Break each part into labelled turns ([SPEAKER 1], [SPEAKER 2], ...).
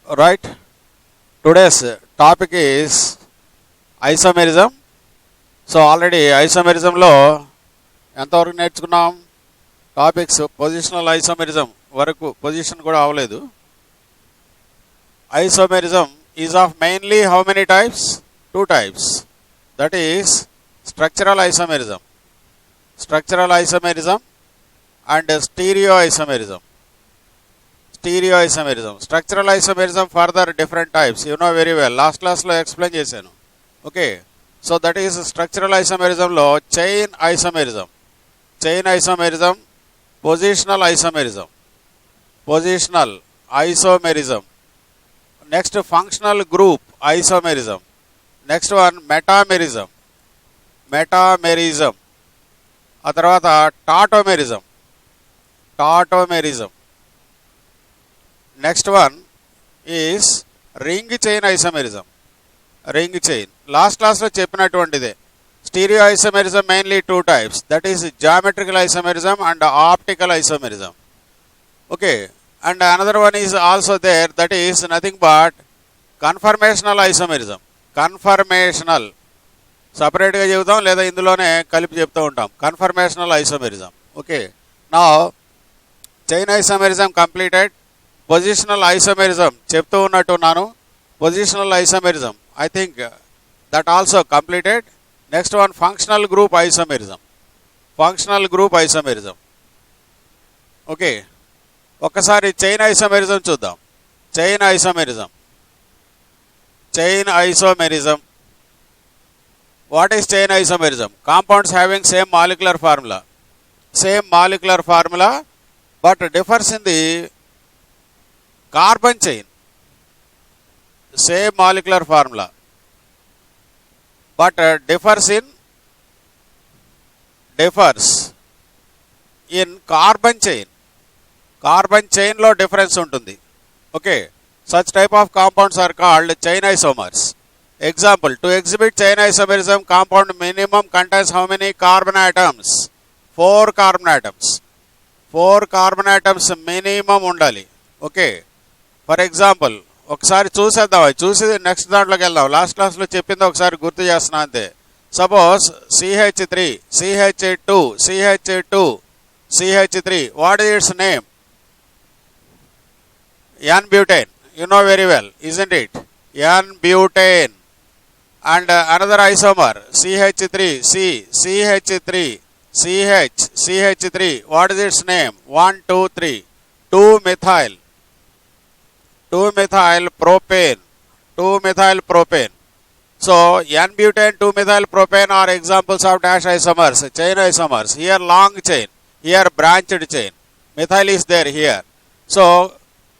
[SPEAKER 1] Right. Today's topic is isomerism. So already isomerism లో ఎంతవరకు నేర్చుకున్నాం? టాపిక్స్ పొజిషనల్ ఐసోమెరిజం వరకు, పొజిషన్ కూడా అవ్వలేదు. Isomerism is of mainly how many types? Two types. That is structural isomerism and stereoisomerism. Structural isomerism further different types. You know very well. Last class lo explain chesanu. Okay. So that is structural isomerism lo chain isomerism, positional isomerism. Next functional group isomerism. Next one metamerism. ఆ తర్వాత tautomerism. Next one is ring chain isomerism. Last క్లాస్లో చెప్పినటువంటిదే. Stereo isomerism mainly two types, that is geometrical isomerism and optical isomerism. Okay, and another one is also there, that is nothing but conformational isomerism. సపరేట్గా చెబుతాం లేదా ఇందులోనే కలిపి చెప్తూ ఉంటాం. Conformational isomerism. Okay, నా chain isomerism completed. Positional isomerism చెప్తూ ఉన్నట్టున్నాను. Positional isomerism I think that also completed. Next one functional group isomerism. Okay, ఒక్కసారి చైన్ ఐసోమెరిజం చూద్దాం. Chain isomerism. What is chain isomerism? Compounds having same molecular formula but differs in the carbon chain. Same molecular formula but differs in carbon chain lo difference ఉంటుంది. Okay, such type of compounds are called chain isomers. Example, to exhibit chain isomerism, compound minimum contains how many carbon atoms? 4 carbon atoms minimum ఉండాలి. Okay, for example ఒకసారి చూసేద్దాం. చూసి next దాంట్లోకి వెళ్దాం. Last క్లాస్లో చెప్పింది ఒకసారి గుర్తు చేస్తున్నా అంతే. Suppose CH3 what is its name? N-butane. You know very well, isn't it? N-butane. And another isomer CH3. What is its name? 1, 2, 3. 2-methyl propane. So N-butane, 2-methyl propane are examples of dash isomers, chain isomers. Here long chain, here branched chain. Methyl is there here. So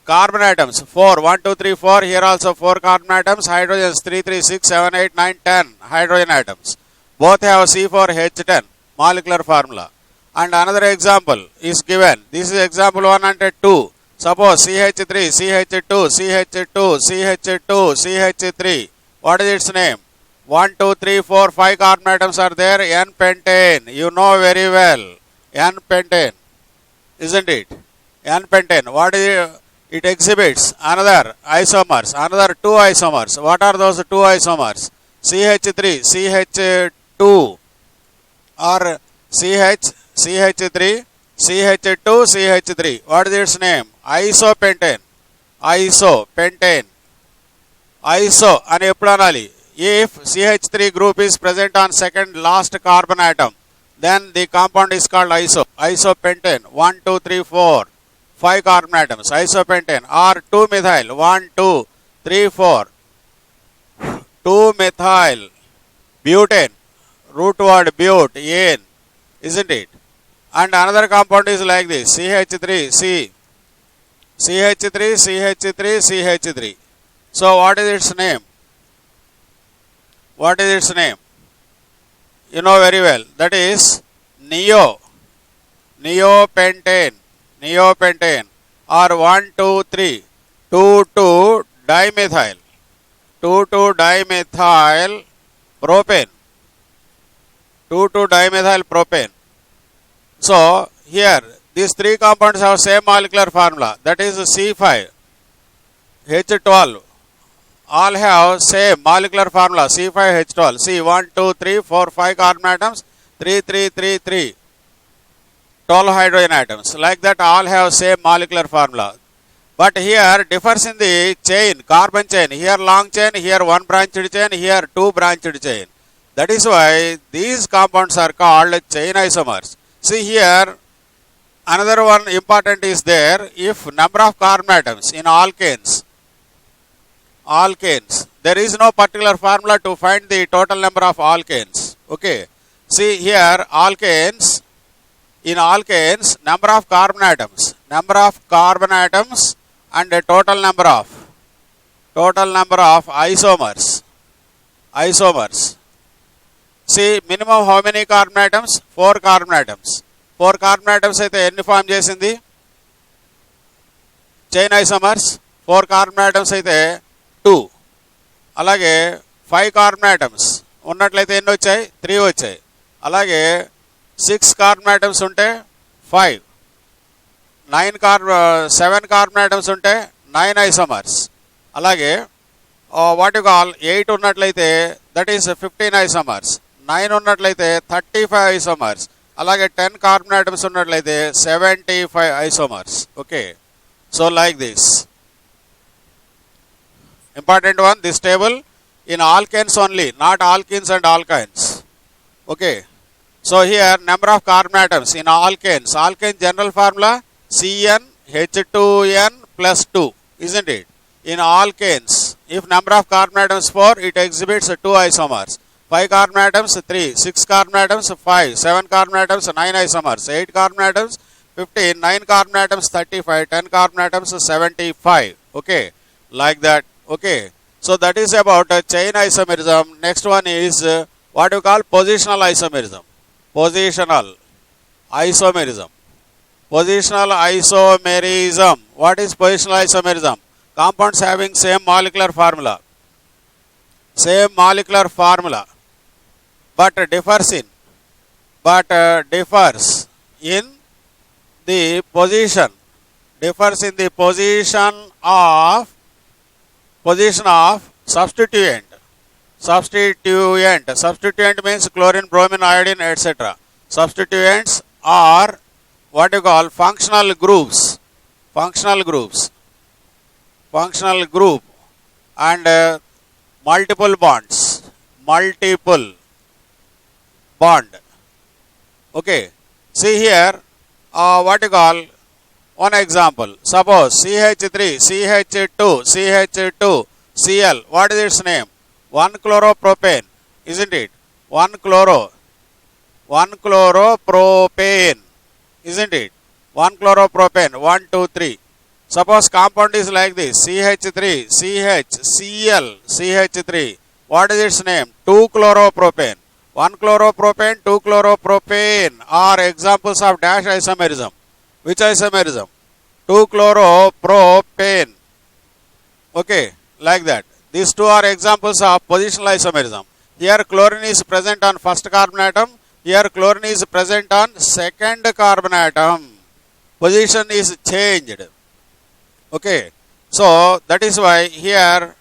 [SPEAKER 1] carbon atoms 4, 1, 2, 3, 4. Here also 4 carbon atoms. Hydrogens 3, 3, 6, 7, 8, 9, 10 hydrogen atoms. Both have C4H10 molecular formula. And another example is given. This is example 1 and 2. Suppose CH3, CH3. What is its name? 1, 2, 3, 4, 5 carbon atoms are there. N-pentane. You know very well. N-pentane. Isn't it? N-pentane. What is it? It exhibits another 2 isomers. What are those 2 isomers? CH2 or CH3. What is its name? Isopentane. Iso అని ఎప్పుడు అనాలి? If CH3 group is present on second last carbon atom, then the compound is called isopentane. 1, 2, 3, 4. 5 carbon atoms, isopentane. Or 2-methyl, 1, 2, 3, 4. 2-methyl butane, root word butane, isn't it? And another compound is like this, CH3. So what is its name? You know very well. That is neopentane. Or 1, 2, 3. 2,2-dimethyl propane. 2,2-dimethyl propane. So here these three compounds have same molecular formula, that is C5. H12 all have same molecular formula C5H12. See 1, 2, 3, 4, 5 carbon atoms, 3, 3, 3, 3, 12 hydrogen atoms. Like that all have same molecular formula. But here differs in the chain, carbon chain. Here long chain, here one branched chain, here two branched chain. That is why these compounds are called chain isomers. See here, another one important is there. If number of carbon atoms in alkanes, there is no particular formula to find the total number of alkanes. Okay. See here, alkanes, in alkanes, number of carbon atoms and the total number of isomers. See, minimum how many carbon atoms? 4 carbon atoms. 4 carbon atoms అయితే ఎన్ని form చేసింది? Chain isomers. 4 carbon atoms అయితే 2. అలాగే 5 carbon atoms ఉన్నట్లయితే ఎన్ని వచ్చాయి? 3 వచ్చాయి. అలాగే 6 కార్బన్ ఆటమ్స్ ఉంటే 5. 7 కార్బన్ ఆటమ్స్ ఉంటే 9 ఐసోమర్స్. అలాగే వాట్ యు కాల్ 8 ఉన్నట్లయితే దట్ ఈస్ 15 ఐసోమర్స్. 9 ఉన్నట్లయితే 35 ఐసోమర్స్. అలాగే 10 కార్బన్ ఆటమ్స్ ఉన్నట్లయితే 75 isomers. Okay, so like this. Important one, this table in alkanes only, not alkenes and alkynes. Okay, so here number of carbon atoms in alkanes. Alkane general formula CnH2n plus 2, isn't it? In alkanes, if number of carbon atoms 4, it exhibits 2 isomers. 5 carbon atoms 3, 6 carbon atoms 5, 7 carbon atoms 9 isomers, 8 carbon atoms 15, 9 carbon atoms 35, 10 carbon atoms 75. Okay, like that. Okay, so that is about chain isomerism. Next one is what you call positional isomerism. Positional isomerism. What is positional isomerism? Compounds having same molecular formula, but differs in the position. Position of substituent. Substituent means chlorine, bromine, iodine, etc. Substituents are what you call functional groups. Functional group and multiple bonds. Bond. Okay. See here, what you call one example. Suppose CH3, CH2, CH2, Cl. What is its name? 1-chloropropane, isn't it? 1-chloropropane, isn't it? 1-chloropropane, 1, 2, 3. Suppose compound is like this, CH3, CH, Cl, CH3. What is its name? 2-chloropropane. 1-chloropropane, 2-chloropropane are examples of dash isomerism. Which isomerism? 2-chloropropane. Okay, like that. These two are examples of positional isomerism. Here chlorine is present on first carbon atom. Here chlorine is present on second carbon atom. Position is changed. Okay, so that is why here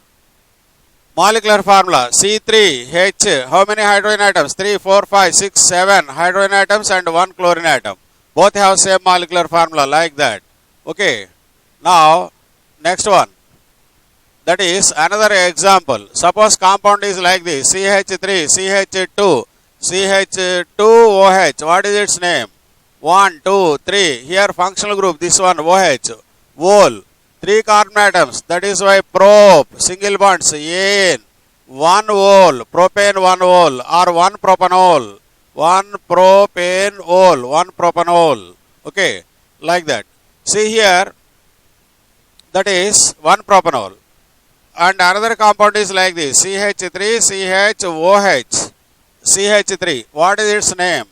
[SPEAKER 1] molecular formula C3H. How many hydrogen atoms? 3, 4, 5, 6, 7 hydrogen atoms and 1 chlorine atom. Both have same molecular formula, like that. Okay, now next one. That is another example. Suppose compound is like this, CH3, CH2, CH2OH. What is its name? 1, 2, 3. Here functional group, this one OH. Whole. 3 carbon atoms. That is why prop, single bonds, N. 1 whole, propane 1 whole, or 1 propanol. 1 propanol. Okay, like that. See here, that is 1 propanol. And another compound is like this, CH3, CHOH, CH3. What is its name?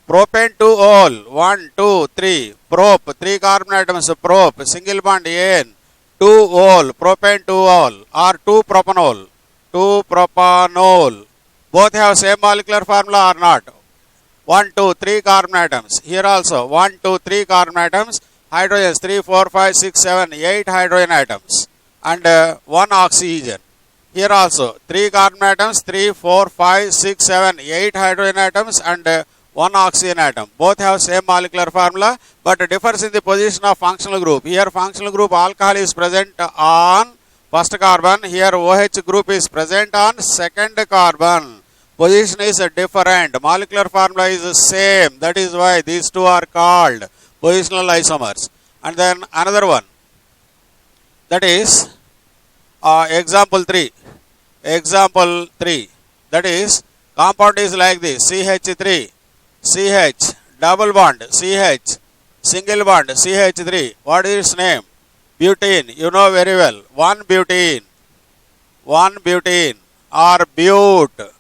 [SPEAKER 1] Propane 2 ol, 1, 2, 3. Prop, 3 carbon atoms, prop, single bond N. 2 ol, propane 2 ol, or 2 propanol. Both have same molecular formula or not? 1, 2, 3 carbon atoms. Here also 1, 2, 3 carbon atoms. Hydrogens 3, 4, 5, 6, 7, 8 hydrogen atoms. and 1 oxygen. Here also 3 carbon atoms, 3, 4, 5, 6, 7, 8 hydrogen atoms and 1 oxygen atom. Both have same molecular formula but differs in the position of functional group. Here functional group alcohol is present on first carbon. Here OH group is present on second carbon. Position is different. Molecular formula is same. That is why these two are called positional isomers. And then another one. That is example 3. Example 3. That is compound is like this. CH3, CH, double bond, CH, single bond, CH3. What is its name? Butene. You know very well. 1 butene. 1 butene or bute.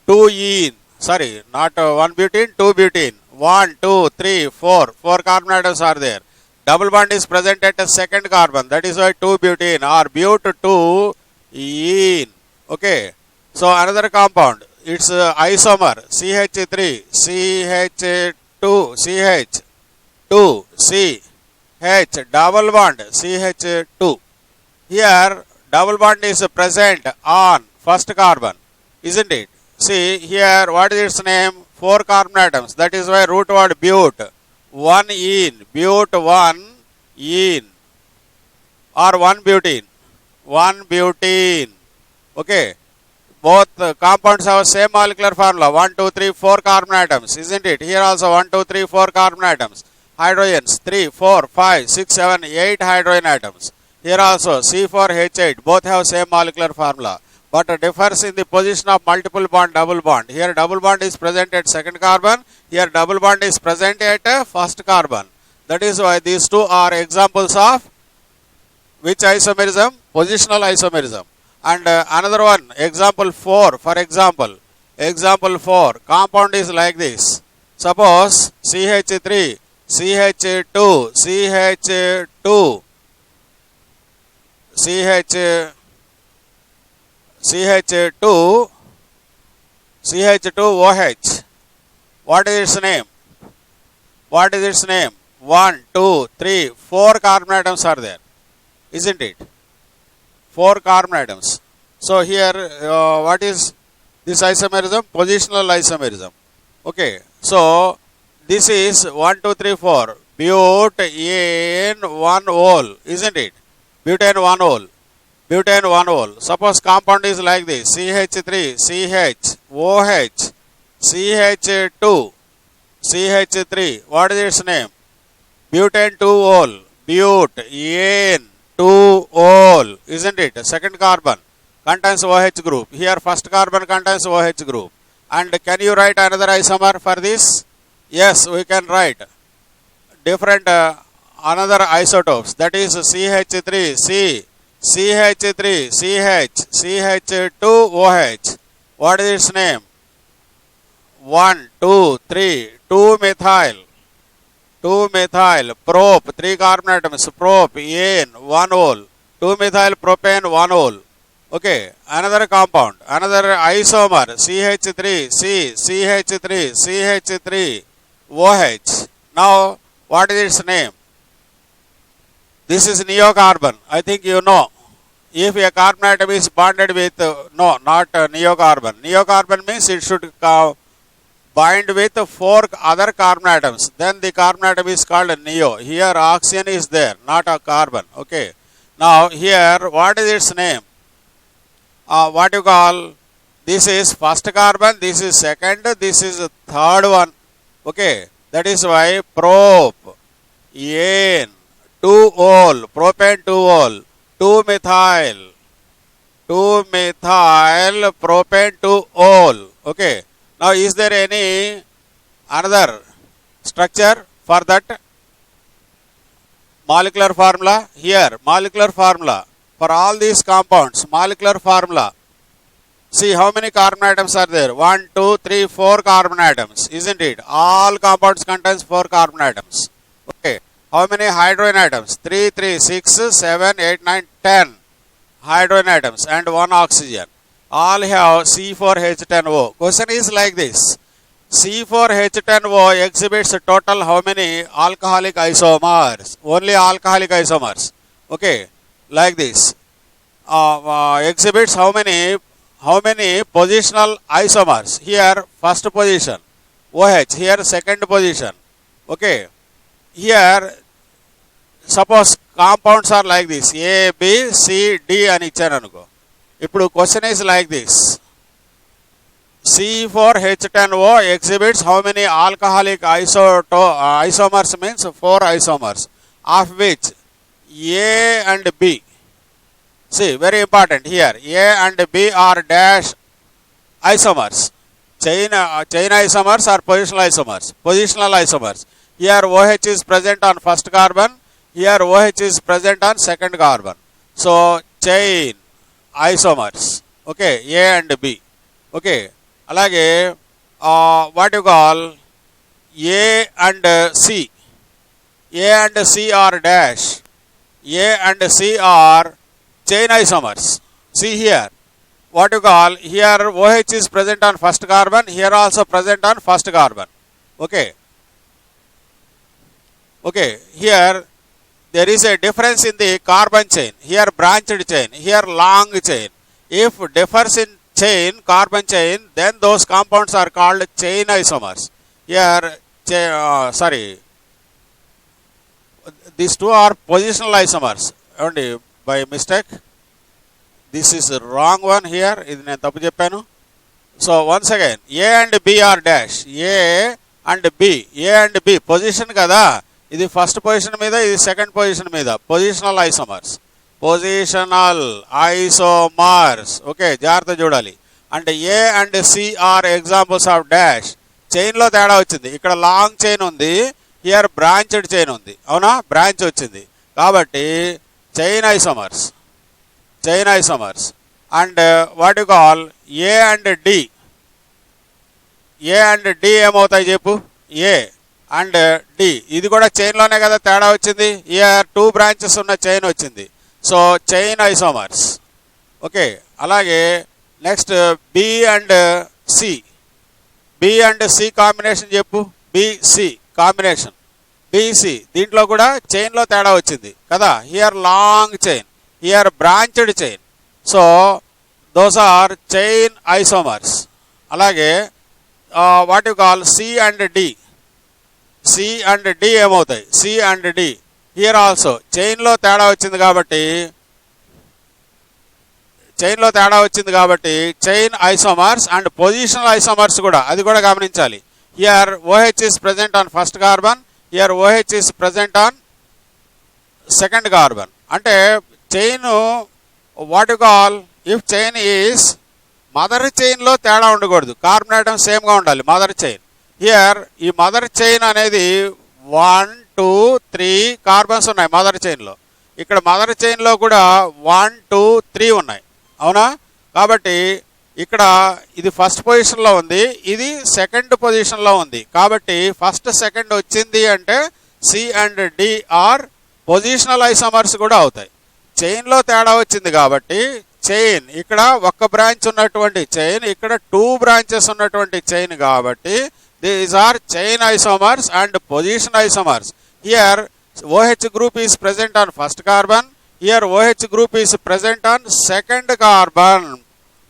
[SPEAKER 1] 2 ene. Sorry, not 1 butene, 2 butene. 1, 2, 3, 4. 4 carbon atoms are there. Double bond is present at a second carbon. That is why 2 butene or bute 2 ene. Okay. So another compound. It's isomer. CH3, CH2, CH2, C, H, double bond, CH2. Here, double bond is present on first carbon. Isn't it? See, here, what is its name? 4 carbon atoms. That is why root word bute. 1 ene. Bute 1 ene. Or 1 butene. 1 butene. Okay. Both compounds have same molecular formula. 1, 2, 3, 4 carbon atoms. Isn't it? Here also 1, 2, 3, 4 carbon atoms. Hydrogens 3, 4, 5, 6, 7, 8 hydrogen atoms. Here also C4H8. Both have same molecular formula. But differs in the position of multiple bond, double bond. Here double bond is present at second carbon. Here double bond is present at first carbon. That is why these two are examples of which isomerism? Positional isomerism. And another one, example 4, for example. Example 4, compound is like this. Suppose CH3, CH2, CH2, CH2, CH2OH. What is its name? What is its name? 1, 2, 3, 4 carbon atoms are there. Isn't it? 4 carbon atoms. So here, what is this isomerism? Positional isomerism. Okay. So this is 1, 2, 3, 4. Butane 1 ol. Isn't it? Butane 1 ol. Butane 1 ol. Suppose compound is like this. CH3, CH, OH, CH2, CH3. What is its name? Butane 2 ol. Butane 2 ol. Isn't it? Second carbon contains OH group. Here first carbon contains OH group. And can you write another isomer for this? Yes, we can write different another isotopes. That is CH3, C, CH3, CH, CH2OH. What is its name? 1, 2, 3, 2-methyl. 2-methyl, prop, 3 carbon atoms, propane, 1 ol. 2-methyl propane, 1 ol. Okay, another compound, another isomer, CH3, C, CH3, CH3, OH. Now, what is its name? This is neocarbon. I think you know. If a carbon atom is bonded with, no, not neocarbon. Neocarbon means it should bind with 4 other carbon atoms. Then the carbon atom is called neo. Here oxygen is there, not a carbon. Okay. Now here, what is its name? What you call? This is first carbon, this is second, this is third one. Okay. That is why prop, ane, 2 ol, propane 2 ol, 2-methyl, 2-methyl propane 2 ol. Okay. Now, is there any another structure for that molecular formula? Here, molecular formula for all these compounds, molecular formula. See how many carbon atoms are there? 1, 2, 3, 4 carbon atoms. Isn't it? All compounds contains 4 carbon atoms. Okay. How many hydrogen atoms? 3, 3, 6, 7, 8, 9, 10 hydrogen atoms and 1 oxygen. All have C4H10O. Question is like this. C4H10O exhibits total how many alcoholic isomers? Only alcoholic isomers. Okay. like this. Exhibits how many positional isomers. Here first position OH, here second position. Okay, here suppose compounds are like this A, B, C, D అని ఇచ్చాను అనుకో. ఇప్పుడు question is like this. C4H10O exhibits how many alcoholic isomers means 4 isomers, of which A and B. See, very important here. A and B are dash isomers. Chain isomers or positional isomers? Positional isomers. Here OH is present on first carbon. Here OH is present on second carbon. So chain isomers. Okay, A and B. Okay. అలాగే what you call A and C. A and C are dash. A and C are chain isomers. See here. What you call here OH is present on first carbon. Here also present on first carbon. Okay. Okay. Here there is a difference in the carbon chain. Here branched chain. Here long chain. If differs in chain, carbon chain, then those compounds are called chain isomers. Here, these two are positional isomers. Only by mistake, this is the wrong one here. This నేను తప్పు చెప్పాను. So once again, A and B are dash. A and B position కదా. ఇది first position మీద, ఇది second position మీద. Positional isomers. Positional isomers. Okay, జాగ్రత్త చూడాలి. అంటే A and C are examples of dash. చైన్లో తేడా వచ్చింది. ఇక్కడ లాంగ్ చైన్ ఉంది, హియర్ బ్రాంచ్డ్ చైన్ ఉంది. అవునా, బ్రాంచ్ వచ్చింది కాబట్టి chain isomers. And what you call A and D. A and D ఏమవుతాయి చెప్పు? ఏ అండ్ డి ఇది కూడా చైన్లోనే కదా తేడా వచ్చింది. హియర్ 2 బ్రాంచెస్ ఉన్న చైన్ వచ్చింది. So chain isomers. ఓకే, అలాగే next B and C. B and C combination చెప్పు. BC combination. బిసి దీంట్లో కూడా చైన్లో తేడా వచ్చింది కదా. Here long chain, here branched chain. So those are chain isomers. అలాగే what you call C and D. C and D ఏమవుతాయి? C and D here also చైన్లో తేడా వచ్చింది కాబట్టి chain isomers and positional isomers కూడా, అది కూడా గమనించాలి. Here OH is present on first carbon, here OH is present on second carbon. అంటే chain what you call, if chain is mother చైన్లో తేడా ఉండకూడదు, కార్బన్ ఆటమ్ సేమ్గా ఉండాలి మదర్ చైన్. హియర్ ఈ మదర్ చైన్ అనేది 1, 2, 3 కార్బన్స్ ఉన్నాయి మదర్ చైన్లో. ఇక్కడ మదర్ చైన్లో కూడా 1, 2, 3 ఉన్నాయి. అవునా, కాబట్టి ఇక్కడ ఇది ఫస్ట్ పొజిషన్లో ఉంది, ఇది సెకండ్ పొజిషన్లో ఉంది. కాబట్టి ఫస్ట్ సెకండ్ వచ్చింది అంటే C and D are positional isomers కూడా అవుతాయి. చైన్లో తేడా వచ్చింది కాబట్టి చైన్ ఇక్కడ ఒక్క బ్రాంచ్ ఉన్నటువంటి చైన్, ఇక్కడ 2 బ్రాంచెస్ ఉన్నటువంటి చైన్ కాబట్టి these are chain isomers and position isomers. Here OH group is present on first carbon, here OH group is present on second carbon.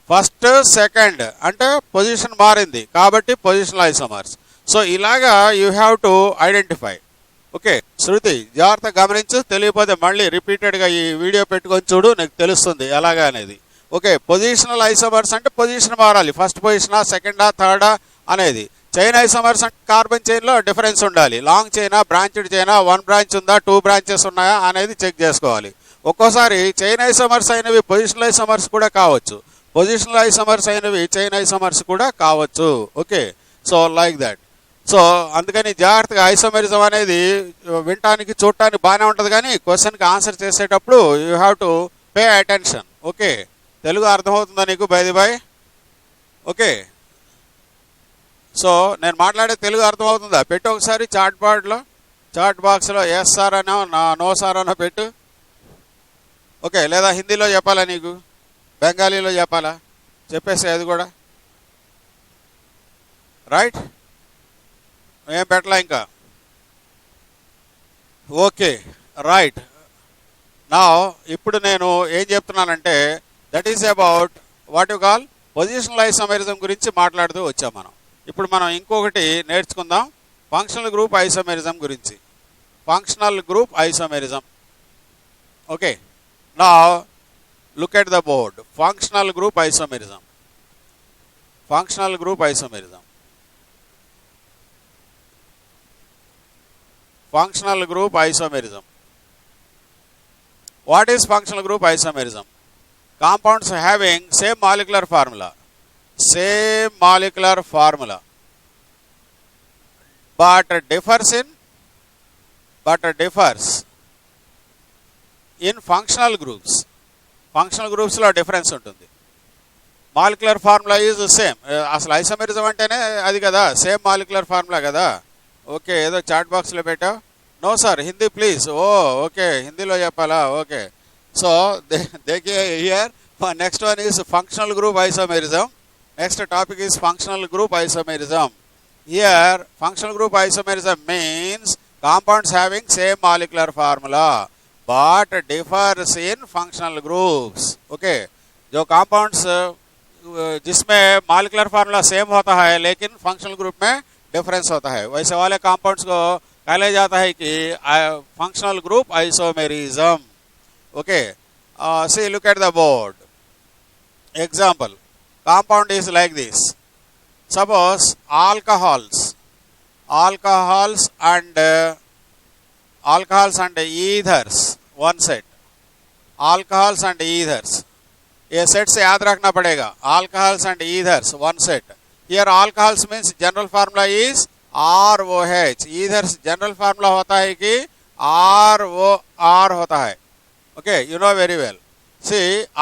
[SPEAKER 1] First second అంటే పొజిషన్ మారింది కాబట్టి positional isomers. So ఇలాగా you have to identify. Okay, Shruti జాగ్రత్తగా గమనించు, తెలియకపోతే మళ్ళీ రిపీటెడ్గా ఈ వీడియో పెట్టుకొని చూడు, నీకు తెలుస్తుంది ఎలాగా అనేది. ఓకే, పొజిషనల్ ఐసోమర్స్ అంటే పొజిషన్ మారాలి, ఫస్ట్ పొజిషనా సెకండా థర్డా అనేది. చైన్ ఐసోమర్స్ అంటే కార్బన్ చైన్లో డిఫరెన్స్ ఉండాలి. Long China, branched China, 1 branch ఉందా, 2 బ్రాంచెస్ ఉన్నాయా అనేది చెక్ చేసుకోవాలి. ఒక్కోసారి చైన్ ఐసోమర్స్ అయినవి పొజిషనల్ ఐసోమర్స్ కూడా కావచ్చు, పొజిషనల్ ఐసోమర్స్ అయినవి చైన్ ఐసోమర్స్ కూడా కావచ్చు. Okay, so like that. So అందుకని జాగ్రత్తగా ఐసోమెరిజం అనేది వినటానికి చూడటానికి బాగానే ఉంటుంది, కానీ క్వశ్చన్కి ఆన్సర్ చేసేటప్పుడు you have to pay attention. Okay, Telugu అర్థమవుతుందా నీకు by the by? Okay, so నేను మాట్లాడే తెలుగు అర్థమవుతుందా? పెట్టు ఒకసారి చాట్ బాక్స్లో ఎస్ సార్ అనో నో సార్ అనో పెట్టు. ఓకే, లేదా హిందీలో చెప్పాలా నీకు, బెంగాలీలో చెప్పాలా? చెప్పేసి అది కూడా రైట్, ఏం పెట్టలా ఇంకా. ఓకే రైట్, నా ఇప్పుడు నేను ఏం చెప్తున్నానంటే that is about what you call positional isomerism గురించి మాట్లాడుతూ వచ్చాం మనం. ఇప్పుడు మనం ఇంకొకటి నేర్చుకుందాం, ఫంక్షనల్ గ్రూప్ ఐసోమెరిజం గురించి. Functional group isomerism. ఓకే, నా look at the board. Functional group isomerism. Functional group isomerism. Functional group isomerism. What is functional group isomerism? Compounds having same molecular formula, but differs in functional groups. Functional groups lo difference ఉంటుంది. Molecular formula is same. అసలు isomerism అంటేనే అది కదా, same molecular formula కదా. Okay, ఏదో chat బాక్స్లో పెట్టావు. No sir, Hindi please. Oh okay, హిందీలో చెప్పాలా? ఓకే, సో దేఖియే here next one is functional group isomerism. Next topic is functional group isomerism. Here functional group isomerism means compounds having same molecular formula but differs in functional groups. Okay, जो compounds जिसमें molecular formula same होता है लेकिन functional group में difference होता है, वैसे वाले कंपाउंड्स को कहा जाता है कि functional group isomerism. Okay, see look at the board. Example, compound is like this. Suppose alcohols and ethers, one set. alcohols and ethers, ये सेट से याद रखना पड़ेगा. alcohols and ethers, one set. Here alcohols means general formula is ROH. ethers general formula होता है कि ROR होता है. Okay, you know very well. See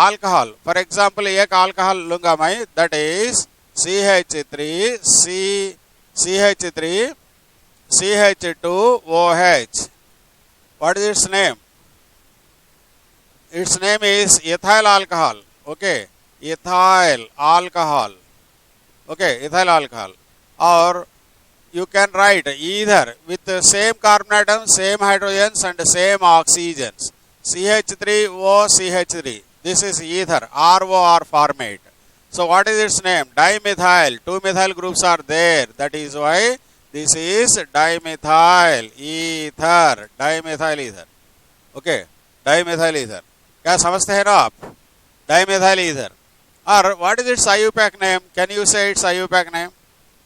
[SPEAKER 1] alcohol, for example एक alcohol लूंगा मैं, that is CH3CH2OH. what is its name? Its name is ethyl alcohol. Okay, ethyl alcohol. Okay, ethyl alcohol. Or you can write either with the same carbon atoms, same hydrogens and same oxygens. CH3OCH3. This is ether, ROR format. So what is its name? Dimethyl. Two methyl groups are there. That is why this is dimethyl ether. Dimethyl ether. Okay, dimethyl ether. क्या समझते हैं ना आप? Dimethyl ether. Or what is its IUPAC name? Can you say its IUPAC name?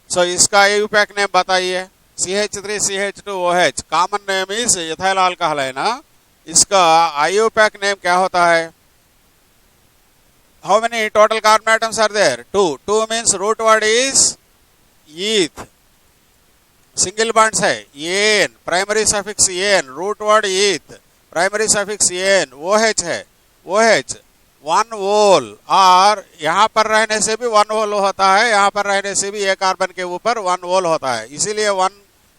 [SPEAKER 1] So इसका IUPAC name बताइए. CH3CH2OH. Common name is ethyl alcohol है ना? इसका IUPAC name क्या होता है? How many total carbon atoms are there? 2. 2 means root word is eth. Single bonds है. En. Primary suffix en. Root word eth. Primary suffix en. OH है. OH. One वोल. और यहाँ पर रहने से भी वन वोल होता है, यहाँ पर रहने से भी एक कार्बन के ऊपर वन वोल होता है, इसीलिए वन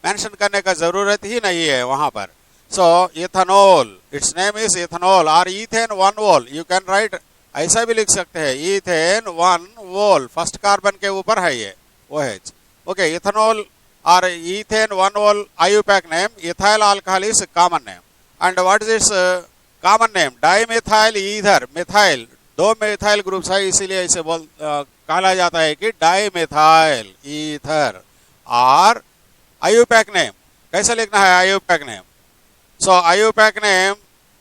[SPEAKER 1] मेंशन करने का जरूरत ही नहीं है वहाँ पर. So ethanol, its name is ethanol. और ethane one ol, you can write, ऐसा भी लिख सकते हैं, ethane one ol, first carbon के ऊपर है ये OH. ओके, इथेनॉल और ethane one ol IUPAC name. Ethyl alcohol is common name. And what is its common name? Dimethyl ether. Methyl, दो मिथाइल ग्रुप्स है इसीलिए इसे कहा जाता है कि डाइमेथाइल ईथर. और IUPAC नेम कैसे लिखना है? IUPAC name. So IUPAC name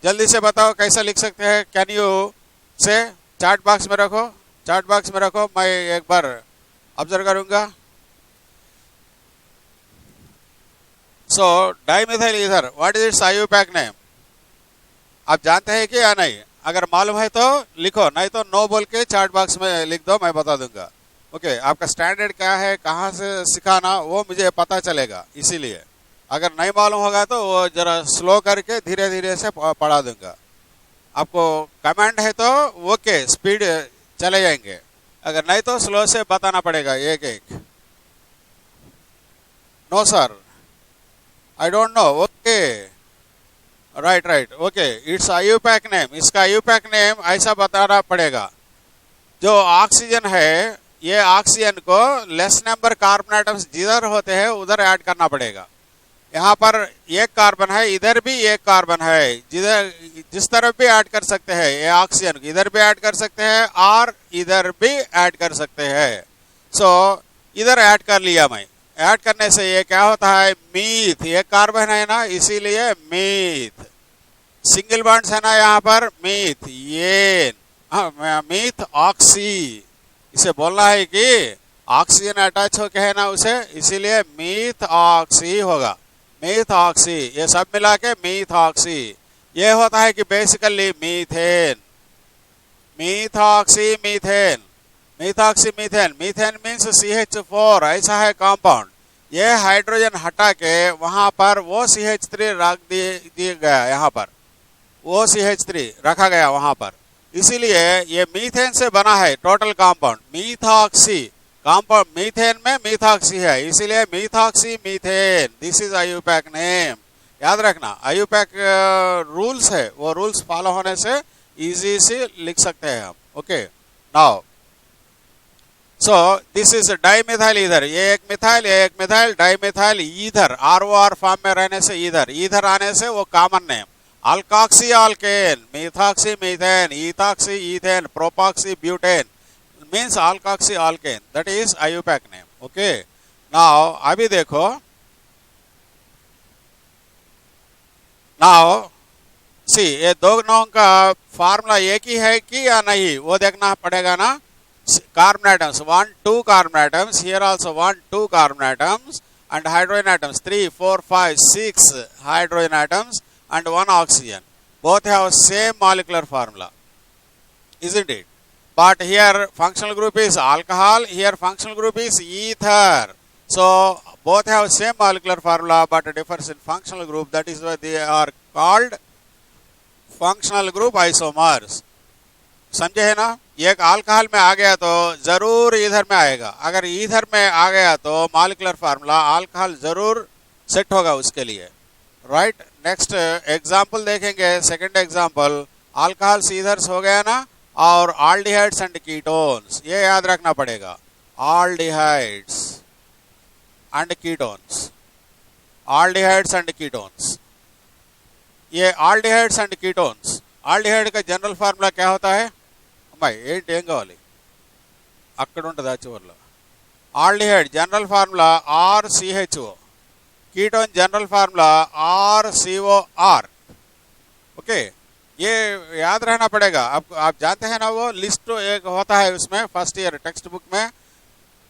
[SPEAKER 1] जल्दी से बताओ कैसे लिख सकते हैं? Can you say? Chat box में रखो, चार्ट बॉक्स में रखो, मैं एक बार ऑब्जर्व करूंगा. So dimethyl ether, what is its IUPAC name? आप जानते हैं कि या नहीं? अगर मालूम है तो लिखो, नहीं तो नो बोल के चार्ट बॉक्स में लिख दो, मैं बता दूंगा. ओके, आपका स्टैंडर्ड क्या है, कहाँ से सिखाना, वो मुझे पता चलेगा. इसीलिए अगर नहीं मालूम होगा तो वो जरा स्लो करके धीरे धीरे से पढ़ा दूंगा. आपको कमांड है तो ओके स्पीड चले जाएंगे, अगर नहीं तो स्लो से बताना पड़ेगा एक एक. No sir, I don't know. Okay, right right. Okay, it's IUPAC name. इसका IUPAC नेम ऐसा बताना पड़ेगा. जो ऑक्सीजन है, ये ऑक्सीजन को लेस नंबर कार्बन एटम्स जिधर होते हैं उधर ऐड करना पड़ेगा. यहाँ पर एक कार्बन है, इधर भी एक कार्बन है, जिस तरफ भी ऐड कर सकते हैं, ये ऑक्सीजन इधर भी ऐड कर सकते हैं और इधर भी ऐड कर सकते हैं। सो इधर ऐड कर लिया मैं। ऐड करने से ये क्या होता है, मीथ, एक कार्बन है ना, इसीलिए मीथ। सिंगल बॉन्ड्स है ना यहाँ पर, मीथ, येन, मीथ ऑक्सी, इसे बोलना है कि ऑक्सीजन अटैच हो के है ना उसे, इसीलिए मीथ ऑक्सी होगा, मीथ ऑक्सी। ये सब मिला के मीथ ऑक्सी। ये होता है कि basically methane, methoxy methane, methoxy methane. Methane means CH4, ऐसा है कंपाउंड। ये हाइड्रोजन हटा के वहां पर वो CH3 रख दिया गया, यहाँ पर वो CH3 रखा गया वहां पर, इसीलिए ये मीथेन से बना है total compound, methoxy compound. Methane में मीथॉक्सी है, इसीलिए methoxy methane. This is IUPAC name, याद रखना। IUPAC रूल्स है, वो रूल्स फॉलो होने से इजी से लिख सकते हैं हम। Okay, now so this is dimethyl ether, ये एक मिथाइल, ये एक methyl, dimethyl ether, ROR form में रहने से ईथर आने से वो common name. Alkoxy alkane, methoxy methane, ethoxy ethane, propoxy butane means alkoxy alkane, that is IUPAC name. Okay, now अभी देखो, नाउ सी, ये दोनों का फार्मूला एक ही है कि या नहीं, वो देखना पड़ेगा ना। Carbon atoms 1 2 carbon atoms, here also 1 2 carbon atoms, and hydrogen atoms 3 4 5 6 hydrogen atoms and 1 oxygen, both have same molecular formula, isn't it? But here functional group is alcohol, here functional group is ether, so both have same molecular formula but differs in functional group, that is why they are called functional group isomers। समझे है ना। एक alcohol में आ गया तो जरूर ether में आएगा, अगर ईथर में आ गया तो मॉलिक्यूलर फार्मूला अल्कोहल जरूर सेट होगा उसके लिए, राइट। नेक्स्ट एग्जांपल देखेंगे, सेकंड एग्जांपल, अल्कोहल्स ईथर्स हो गया ना, और आल्डिहाइड्स एंड कीटोन्स, ये याद रखना पड़ेगा, आल्डिहाइड्स एंड कीटोन्स, आल्डिहाइड्स एंड कीटोन्स। ये आल्डिहाइड्स एंड कीटोन्स, आल्डिहाइड का जनरल फार्मूला क्या होता है, అమ్మాయి ఏంటి ఏం కావాలి, అక్కడ ఉంటుంది ఆ చివరిలో। Aldehyde general formula RCHO, ketone general formula RCOR। Okay, ये याद रहना पड़ेगा। अब आप जानते हैं ना, वो लिस्ट एक होता है उसमें फर्स्ट ईयर टेक्स्ट बुक में,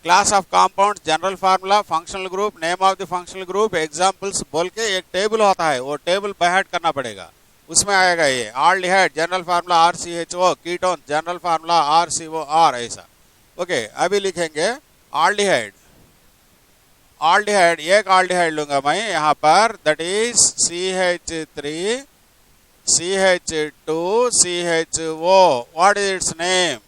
[SPEAKER 1] class of compound, general formula, functional group, name of the functional group, examples बोल के एक टेबल होता है, वो टेबल बाय हार्ट करना पड़ेगा, उसमें आएगा ये aldehyde general formula RCHO, ketone general formula RCOR, ऐसा। ओके, अभी लिखेंगे आल्डिहाइड। आल्डिहाइड, एक आल्डिहाइड लूंगा मैं यहाँ पर, that is CH3 CH2 CHO। What is its name,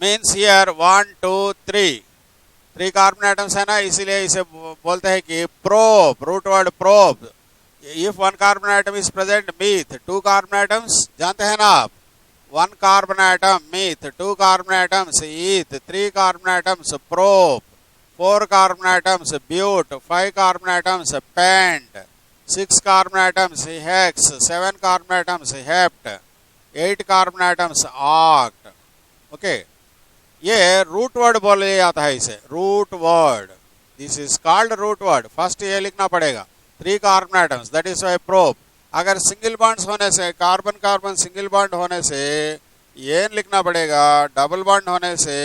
[SPEAKER 1] means here 1 2 3 carbon atoms है ना, इसीलिए इसे बोलते हैं कि prop, root word prop. If one carbon atom is present, meth, 2 carbon atoms, जानते हैं ना आप, 1 carbon atom meth, 2 carbon atoms eth, 3 carbon atoms prop, 4 carbon atoms but, 5 carbon atoms pent, 6 carbon atoms hex, 7 carbon atoms hept, 8 carbon atoms oct। Okay, ये root word बोले जाता है इसे, root word, this is called root word. First ये लिखना पड़ेगा, 3 carbon atoms, that is why prop. अगर single bonds होने से, कार्बन कार्बन सिंगल बॉन्ड होने से येन लिखना पड़ेगा, डबल बॉन्ड होने से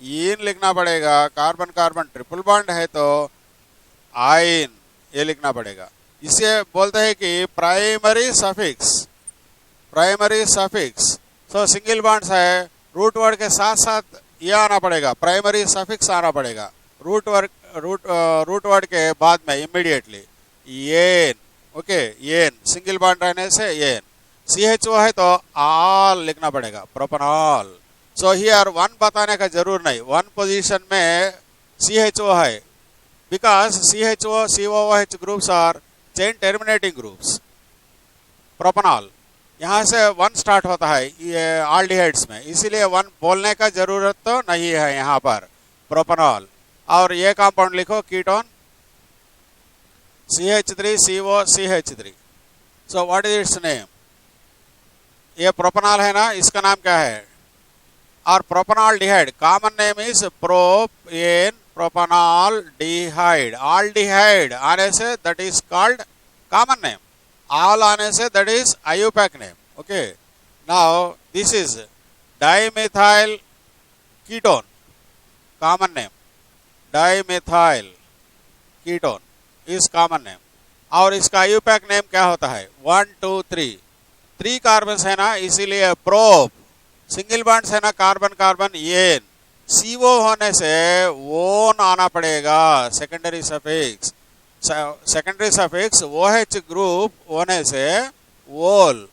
[SPEAKER 1] यीन लिखना पड़ेगा, कार्बन कार्बन ट्रिपल बॉन्ड है तो आइन ये लिखना पड़ेगा। इसे बोलते हैं कि प्राइमरी सफिक्स, प्राइमरी सफिक्स। सो सिंगल बॉन्ड्स है, रूट वर्ड के साथ साथ ये आना पड़ेगा, प्राइमरी सफिक्स आना पड़ेगा रूट वर्ड के बाद में इमीडिएटली, येन। ओके, येन, सिंगल बॉन्ड रहने से येन। CHO है तो आल लिखना पड़ेगा, प्रोपनॉल। सो हियर 1 बताने का जरूर नहीं, 1 पोजीशन में CHO है, because CHO COOH groups are chain terminating groups. Propanal यहाँ से 1 स्टार्ट होता है ये आल्डिहाइड्स में, इसीलिए 1 बोलने का जरूरत तो नहीं है यहाँ पर, प्रोपनॉल। और ये कंपाउंड लिखो, ketone, CH3CO CH3. So what is its name? ये प्रोपनॉल है ना, इसका नाम क्या है? और propanaldehyde common name is propane propanaldehyde. Aldehyde आने से that is called common name. Al आने से that is IUPAC name. Okay, now this is dimethyl ketone, common name. Dimethyl ketone is common name. और इसका IUPAC नेम क्या होता है? 1 2 3. 3 carbon है ना, इसीलिए प्रोप. सिंगल बॉन्ड है ना, कार्बन कार्बन एन. CO होने से ओन आना पड़ेगा, secondary suffix. Secondary suffix OH group होने से ओल,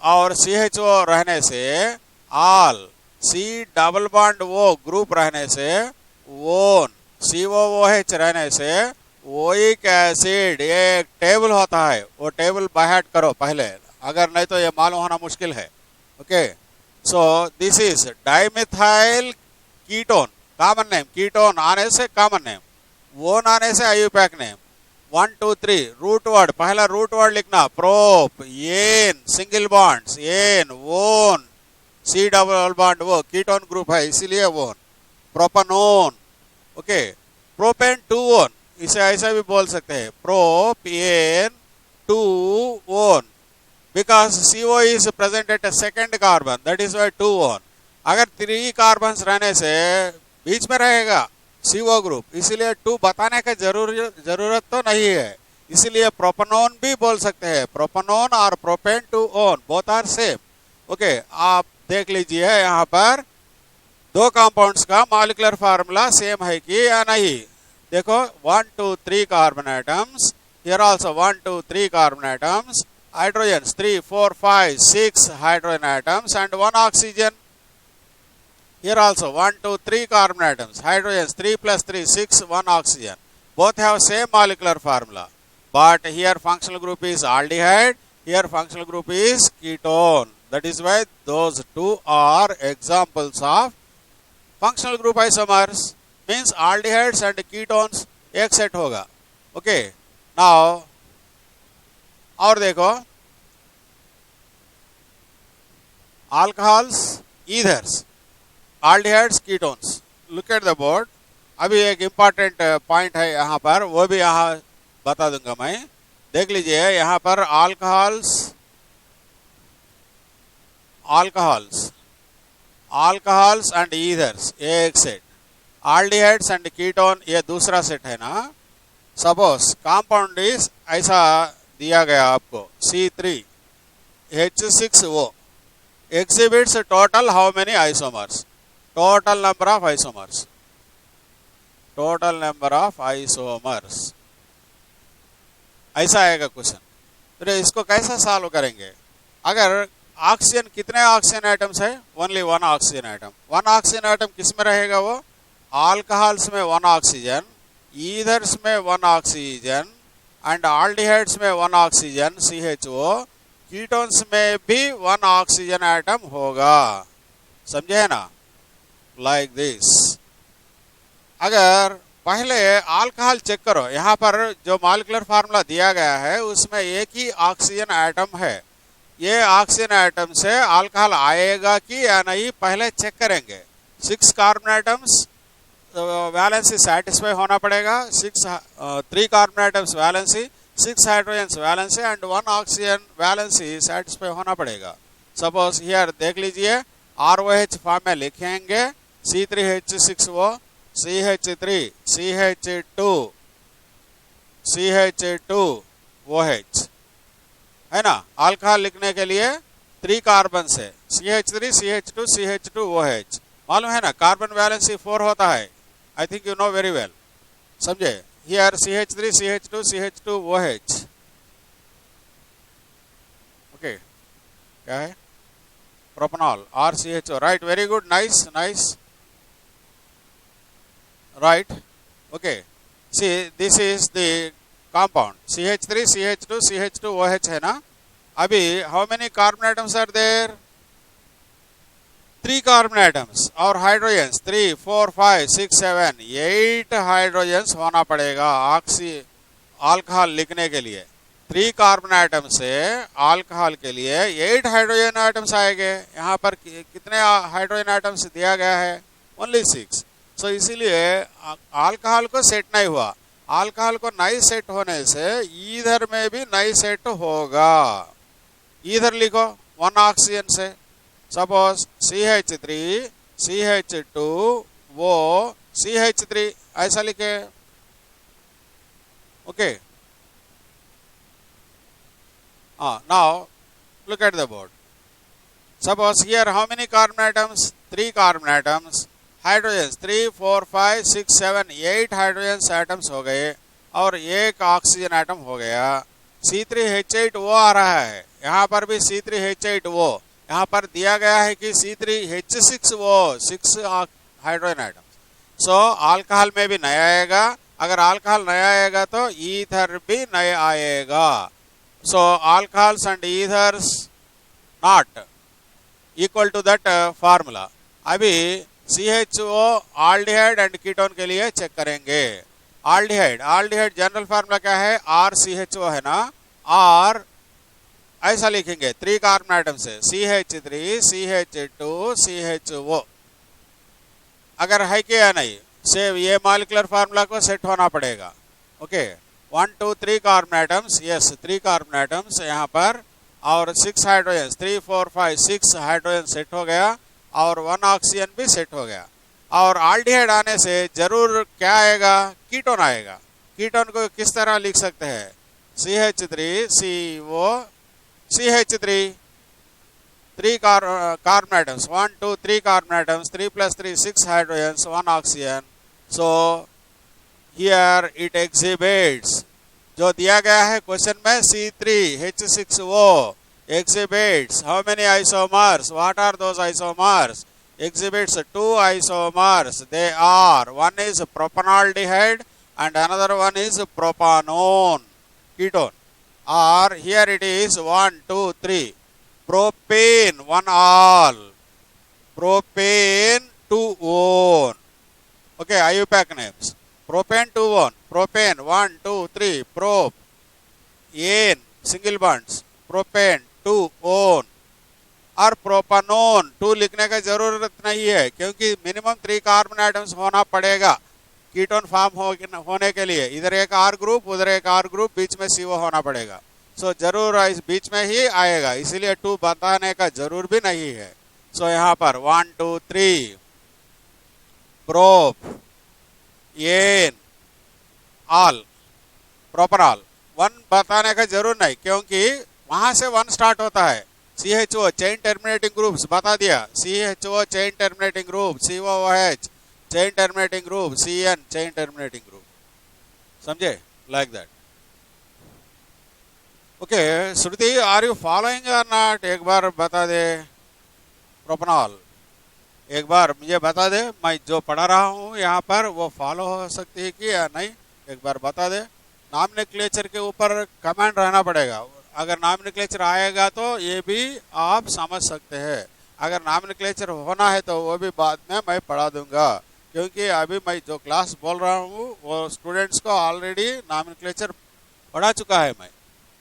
[SPEAKER 1] और CHO रहने से आल. C double bond O group रहने से ओन. COOH रहने से ओइक एसिड. ये एक टेबल होता है, वो टेबल बाहर करो पहले, अगर नहीं तो ये मालूम होना मुश्किल है. Okay, so this is dimethyl ketone, common name. Ketone आने से कॉमन नेम, ओन आने से IUPAC नेम. 1 2 3 root word. पहला रूट वर्ड लिखना prop, N single bonds, N one, C double bond वो कीटोन ग्रुप है इसीलिए one. Propanone. Okay, propane 2 one, इसे ऐसा भी बोल सकते हैं propane 2 one, because CO is present at a second carbon, that is why 2 on. अगर 3 कार्बन्स रहने से बीच में रहेगा CO ग्रुप, इसीलिए 2 बताने का जरूरत तो नहीं है, इसीलिए प्रोपनोन भी बोल सकते हैं. प्रोपनोन और propane 2 on both are same. Okay, आप देख लीजिए यहाँ पर दो कंपाउंड्स का मॉलिक्यूलर फार्मूला सेम है कि या नहीं. देखो 1 2 3 carbon atoms, here also 1 2 3 carbon atoms, hydrogens 3 4 5 6 hydrogen atoms and 1 oxygen. Here also 1 2 3 carbon atoms, hydrogens 3 plus 3 6, 1 oxygen. Both have same molecular formula, but here functional group is aldehyde, here functional group is ketone. That is why those two are examples of functional group isomers. Means aldehydes and ketones एक set होगा. Okay, now और देखो alcohols, ethers, aldehydes, ketones. Look at the board. अभी एक important point है यहाँ पर, वो भी यहाँ बता दूंगा मैं. देख लीजिए यहाँ पर alcohols, alcohols, alcohols and ethers ये एक सेट, aldehydes एंड कीटोन ये दूसरा सेट है ना. सपोज कंपाउंड इज ऐसा दिया गया आपको C3H6O exhibits total how many isomers? Total number of isomers. Total number of isomers. ऐसा आएगा क्वेश्चन. तो इसको कैसा सॉल्व करेंगे? अगर ऑक्सीजन, कितने ऑक्सीजन एटम्स है? Only 1 oxygen atom. 1 oxygen atom किस में रहेगा? वो अल्कोहल्स में 1 ऑक्सीजन, ईथर्स में 1 ऑक्सीजन एंड आल्डिहाइड्स में 1 ऑक्सीजन CHO, कीटोन्स में भी 1 ऑक्सीजन एटम होगा. समझे है ना? Like this. अगर पहले अल्कोहल चेक करो, यहाँ पर जो मॉलिक्यूलर फार्मूला दिया गया है उसमें एक ही ऑक्सीजन एटम है. ये ऑक्सीजन एटम से अल्कोहल आएगा कि या नहीं पहले चेक करेंगे. 6 कार्बन एटम्स वैलेंसी सेटिस्फाई होना पड़ेगा, 3 carbon atoms valency, 6 hydrogens valency and 1 oxygen valency satisfy होना पड़ेगा. सपोज हियर देख लीजिए ROH फॉर्म में लिखेंगे C3H6O, CH3, CH2OH है ना. अल्कोहल लिखने के लिए 3 कार्बन से CH3, CH2, CH2OH. मालूम है ना, कार्बन वैलेंसी 4 होता है. I think you know very well. समझे? Here CH3, CH2, CH2OH. Okay. क्या है? Propanol or CHO. Right. Very good. Nice. Nice. Right. Okay. See, this is the compound. CH3, CH2, CH2OH है ना. अभी how many carbon atoms are there? 3 carbon atoms और hydrogens 3 4 5 6 7 8 hydrogens होना पड़ेगा alcohol लिखने के लिए 3 कार्बन आइटम से अल्कोहल के लिए 8 हाइड्रोजन आइटम्स आएंगे। यहाँ पर कितने हाइड्रोजन आइटम्स दिया गया है? ओनली 6। सो इसीलिए अल्कोहल को सेट नहीं हुआ। अल्कोहल को नहीं सेट होने से ईथर में भी नहीं सेट होगा। ईथर लिखो 1 ऑक्सीजन से, सपोज CH3 CH2 वो CH3 ऐसा लिखे। Okay, now look at the board. Suppose here how many carbon atoms? 3 carbon atoms. Hydrogens 3 4 5 6 7 8 hydrogen atoms हो गए और 1 ऑक्सीजन एटम हो गया। C3H8O आ रहा है, यहाँ पर भी C3H8O। यहाँ पर दिया गया है कि C3H6O 6 हाइड्रोजन एटम। सो अल्कोहल में भी नया आएगा। अगर अल्कोहल नया आएगा तो ईथर भी नया आएगा। So alcohols and ethers not equal to that formula. अभी CHO aldehyde and ketone के लिए चेक करेंगे। aldehyde जनरल फार्मूला क्या है? RCHO है ना, R ऐसा लिखेंगे 3 कार्बन आइटम से CH3 CH2 CHO। अगर है कि या नहीं, से ये मॉलिक्यूलर फार्मूला को सेट होना पड़ेगा। Okay, 1 2 3 carbon atoms, yes 3 carbon atoms यहाँ पर और 6 हाइड्रोजन 3 4 5 6 हाइड्रोजन सेट हो गया और 1 ऑक्सीजन भी सेट हो गया। और आल्डिहाइड आने से जरूर क्या आएगा? कीटोन आएगा। कीटोन को किस तरह लिख सकते हैं? CH3 CO CH3 3 carbon atoms 1 2 3 carbon atoms 3 + 3 6 hydrogen 1 oxygen. So here it exhibits, जो दिया गया है क्वेश्चन में C3H6O exhibits how many isomers? What are those isomers? Exhibits 2 isomers. They are, one is propanaldehyde and another one is propanone ketone. Or here it is 1 2 3 propane 1 all, propane 2 one. Okay, IUPAC names. Propane 2 1, propane 1 2 3, prop, ane single bonds, propane 2 one और propanone 2 लिखने का जरूरत नहीं है क्योंकि minimum 3 carbon atoms होना पड़ेगा ketone form होने के लिए। इधर एक R ग्रुप उधर एक R ग्रुप, बीच में CO होना पड़ेगा। सो जरूर इस बीच में ही आएगा, इसीलिए 2 बताने का जरूर भी नहीं है। सो यहाँ पर 1 2 3 प्रोप एन ऑल प्रोपरॉल 1 बताने का जरूर नहीं क्योंकि वहां से 1 स्टार्ट होता है। CHO चेन टर्मिनेटिंग ग्रुप्स बता दिया, CHO chain terminating group, COOH chain terminating group, CN chain terminating group. समझे? Like that. Okay Shruti, are you following or not? एक बार बता दे। प्रोपनॉल एक बार मुझे बता दे, मैं जो पढ़ा रहा हूँ यहाँ पर वो फॉलो हो सकती है कि या नहीं, एक बार बता दे। नॉमेनक्लेचर के ऊपर कमेंट रहना पड़ेगा। अगर नॉमेनक्लेचर आएगा तो ये भी आप समझ सकते हैं, अगर नॉमेनक्लेचर होना है तो वो भी बाद में मैं पढ़ा दूंगा क्योंकि अभी मैं जो क्लास बोल रहा हूँ वो स्टूडेंट्स को ऑलरेडी नॉमेनक्लेचर पढ़ा चुका है मैं,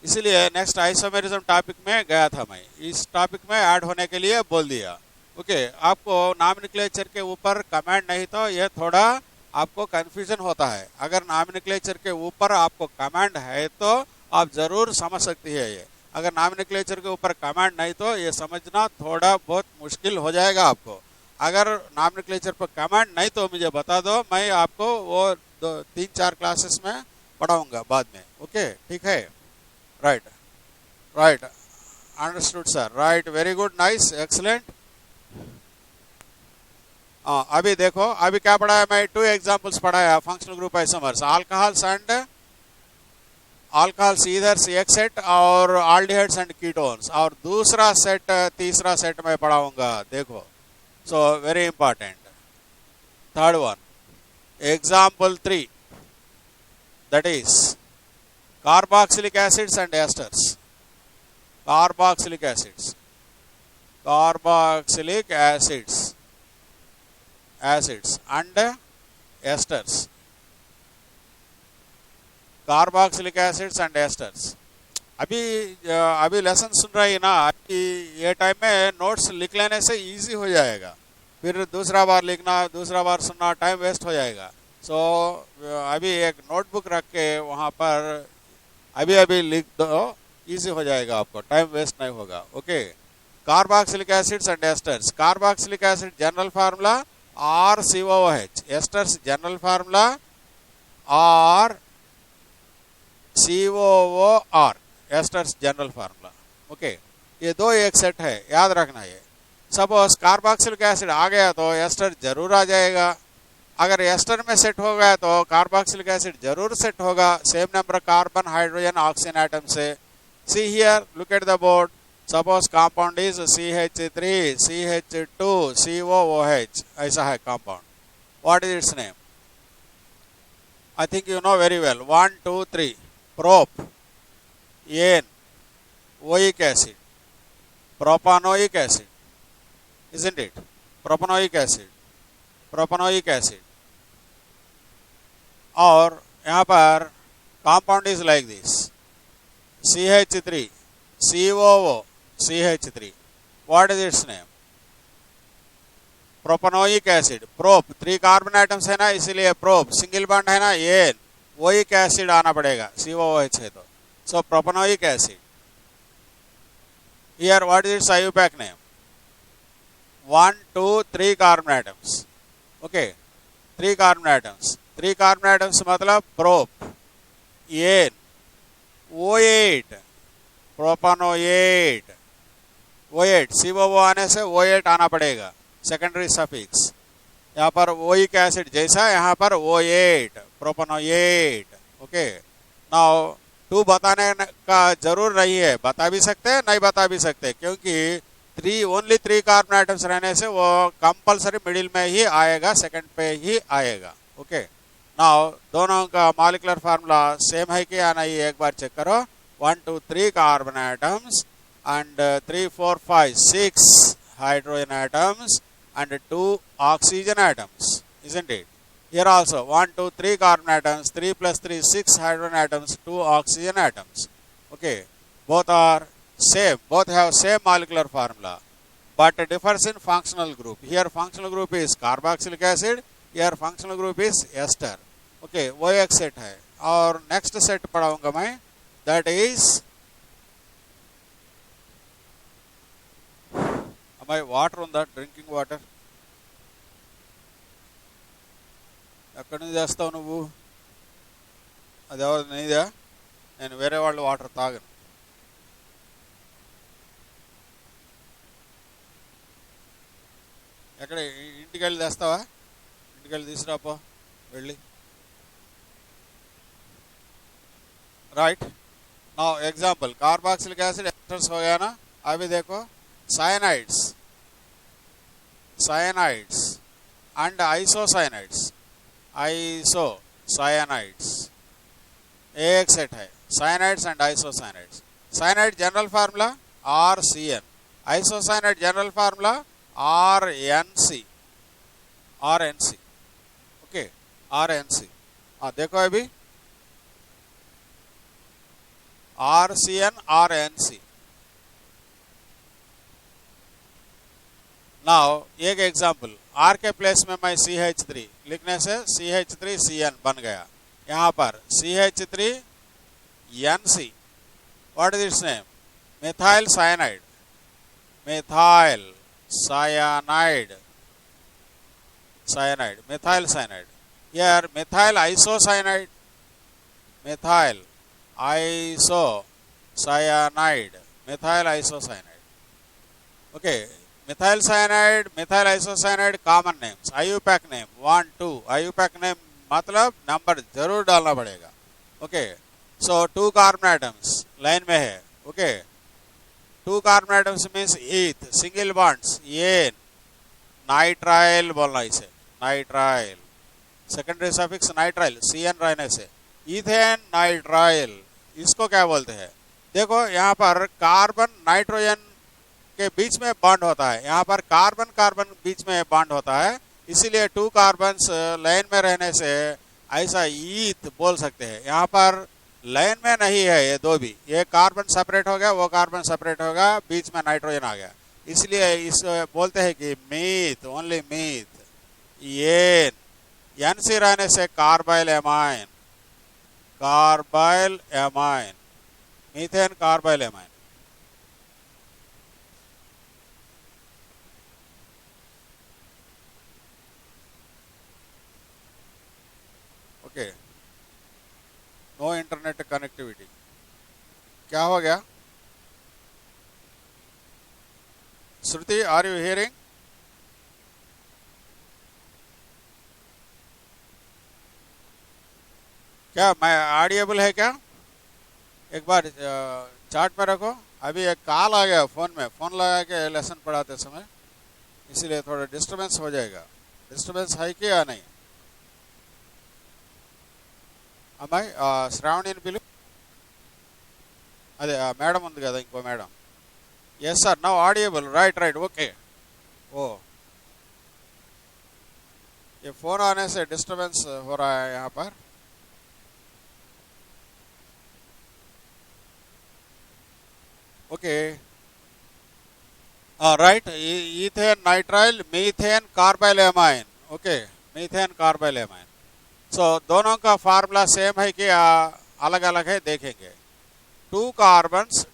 [SPEAKER 1] इसलिए नेक्स्ट आइसोमेरिज्म टॉपिक में गया था, मैं इस टॉपिक में ऐड होने के लिए बोल दिया। ओके, आपको नॉमेनक्लेचर के ऊपर कमेंट नहीं तो ये थोड़ा आपको कंफ्यूजन होता है। अगर नॉमेनक्लेचर के ऊपर आपको कमेंट है तो आप जरूर समझ सकती है ये, अगर नॉमेनक्लेचर के ऊपर कमेंट नहीं तो ये समझना थोड़ा बहुत मुश्किल हो जाएगा आपको। अगर नॉमेनक्लेचर पर कमेंट नहीं तो मुझे बता दो, मैं आपको वो 3-4 क्लासेस में पढ़ाऊंगा बाद में। ओके ठीक है, right right, understood sir, right, very good, nice, excellent. अभी देखो, अभी क्या पढ़ाया मैं? 2 एग्जांपल्स पढ़ाया functional group isomers, alcohols and alcohols इधर एक सेट और आल्डिहाइड्स एंड कीटोन्स, और दूसरा सेट तीसरा सेट में पढ़ाऊंगा। देखो, so very important, third one, example 3, that is carboxylic acids and asters. Carboxylic acids, carboxylic acids and esters. Carboxylic acids and asters. अभी अभी लेसन सुन रही है ना, अभी ये टाइम में नोट्स लिख लेने से इजी हो जाएगा, फिर दूसरा बार लिखना दूसरा बार सुनना टाइम वेस्ट हो जाएगा। सो अभी एक नोटबुक रख के वहाँ पर अभी अभी लिख दो, इजी हो जाएगा, आपको टाइम वेस्ट नहीं होगा। Okay, carboxylic acids and asters. Carboxylic acid general formula RCOOH, asters general formula RCOOR, asters general formula. Okay, ये दो एक सेट है, याद रखना। ये सपोज कार्बोक्सिलिक एसिड आ गया तो एस्टर जरूर आ जाएगा, अगर एस्टर में सेट हो गया तो कार्बोक्सिलिक एसिड जरूर सेट होगा, same number carbon hydrogen oxygen atom से। See here, look at the board, suppose compound is CH3 CH2 COOH, ऐसा है कंपाउंड। What is its name? I think you know very well. 1 2 3 prop, an, oic acid, propanoic acid, isn't it? Propanoic acid, propanoic acid. और यहाँ पर compound is like this, CH3 COO CH3। What is its name? Propanoic acid. Prop 3 carbon atoms है ना, इसीलिए prop, single bond है ना, N, oic acid आना पड़ेगा, COOH है तो। So propanoic acid. Here what is its IUPAC name? 1 2 3 carbon atoms. Okay, 3 carbon atoms, 3 carbon atoms मतलब prop, an, O8, propanoate, O8, COO आने से O8 आना पड़ेगा, सेकेंडरी सफिक्स। यहाँ पर ओइक एसिड जैसा, यहाँ पर O8, प्रोपानोएट। ओके, नाउ 2 बताने का जरूर नहीं है, बता भी सकते हैं नहीं बता भी सकते, क्योंकि ओनली 3 कार्बन एटम्स रहने से वो कंपलसरी मिडिल में ही आएगा, सेकंड पे ही आएगा। ओके, नाउ दोनों का मॉलिक्यूलर फार्मूला सेम है कि या नहीं, एक बार चेक करो। 1 2 3 carbon atoms and 3 4 5 6 hydrogen atoms and 2 oxygen atoms, isn't it? Here also 1 2 3 carbon atoms, 3 plus 3 6 hydrogen atoms, 2 oxygen atoms. Okay, both are same, both have same molecular formula, but differs in functional group. Here functional group is carboxylic acid, here functional group is ester. Okay, वो एक set है। और next set पढ़ाऊंगा मैं, that is my water on that drinking water. ఎక్కడి నుంచి చేస్తావు నువ్వు? అది ఎవరు నీదా? నేను వేరే వాళ్ళు వాటర్ తాగను. ఎక్కడ ఇంటికి వెళ్ళి తెస్తావా? ఇంటికి వెళ్ళి తీసుకురాపో వెళ్ళి. Right, now example, carboxylic acid esters हो गया ना। अभी देखो cyanides, cyanides and isocyanides, isocyanides एक सेट है, cyanides and isocyanides. Cyanide general formula RCN, isocyanide general formula RNC, RNC। Okay, RNC। देखो अभी RCN RNC। नाउ एक एग्जाम्पल, R के प्लेस में मैं CH3 लिखने से CH3CN बन गया। यहाँ पर CH3NC, what is its name? Methyl cyanide, methyl cyanide, cyanide, methyl cyanide. Here methyl isocyanide, methyl isocyanide, methyl isocyanide. Okay, methyl cyanide, methyl isocyanide common names. IUPAC name 1 2, IUPAC name मतलब number जरूर डालना पड़ेगा। Okay, so 2 carbon atoms line में है। Okay, 2 carbon atoms means eth, single bonds, an, nitrile बोलना इसे, nitrile, secondary suffix nitrile, CN रहने से इथेन नाइट्राइल, इसको क्या बोलते हैं? देखो यहाँ पर कार्बन नाइट्रोजन के बीच में बॉन्ड होता है, यहाँ पर कार्बन कार्बन बीच में बॉन्ड होता है, इसीलिए 2 कार्बन्स लाइन में रहने से ऐसा ईथ बोल सकते हैं। यहाँ पर लाइन में नहीं है ये दो भी, ये कार्बन सेपरेट हो गया, वो कार्बन सेपरेट हो गया, बीच में नाइट्रोजन आ गया, इसलिए इस बोलते हैं कि meth, only meth. N C रहने से carbyl amine, carbyl amine, methane carbyl amine. Okay, no internet connectivity, क्या हो गया? Shruti, are you hearing? क्या मैं ऑडिएबल है क्या? एक बार चार्ट में रखो। अभी एक कॉल आ गया फोन में, फोन लगा के लेसन पढ़ाते समय, इसीलिए थोड़ा डिस्टर्बेंस हो जाएगा। डिस्टर्बेंस है कि या नहीं? అమ్మాయి శ్రావణిని పిలు. అదే మేడం ఉంది కదా, ఇంకో madam. Yes sir, now audible, right right, okay. Oh ये फोन आने से डिस्टरबेंस हो रहा है यहाँ पर। Okay, right, ethane nitrile, methane carbyl amine. Okay, methane carbyl amine. So दोनों का फार्मूला सेम है कि अलग अलग है, देखेंगे। Two carbons,